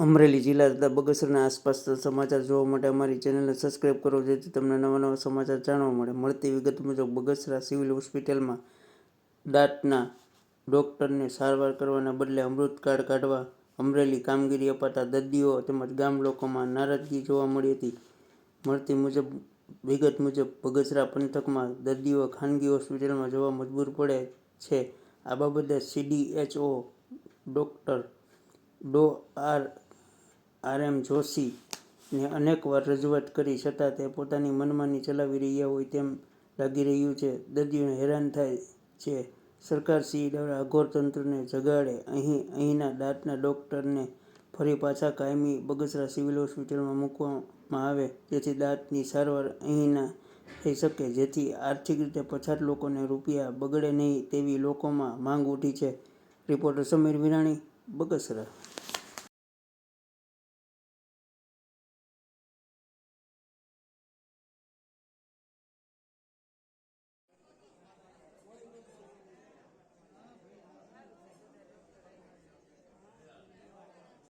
અમરેલી જિલ્લા તથા બગસરાના આસપાસના સમાચાર જોવા માટે અમારી ચેનલને સબસ્ક્રાઈબ કરો, જેથી તમને નવા નવા સમાચાર જાણવા મળે. મળતી વિગત મુજબ બગસરા સિવિલ હોસ્પિટલમાં દાંતના ડોક્ટરને સારવાર કરવાના બદલે અમૃત કાર્ડ કાઢવા અમરેલી કામગીરી અપાતા દર્દીઓ તેમજ ગામ લોકોમાં નારાજગી જોવા મળી હતી. મળતી વિગત મુજબ બગસરા પંથકમાં દર્દીઓ ખાનગી હોસ્પિટલમાં જવા મજબૂર પડે છે. આ બાબતે CDHO ડો. RM જોશીને અનેકવાર રજૂઆત કરી છતાં તે પોતાની મનમાની ચલાવી રહ્યા હોય તેમ લાગી રહ્યું છે. દર્દીઓ હેરાન થાય છે. સરકારશ્રી દ્વારા અઘોર તંત્રને જગાડે અહીંના દાંતના ડોક્ટરને ફરી પાછા કાયમી બગસરા સિવિલ હોસ્પિટલમાં મૂકવામાં આવે, જેથી દાંતની સારવાર અહીંના થઈ શકે, જેથી આર્થિક રીતે પછાત લોકોને રૂપિયા બગડે નહીં તેવી લોકોમાં માંગ ઉઠી છે. રિપોર્ટર સમીર વિરાણી, બગસરા.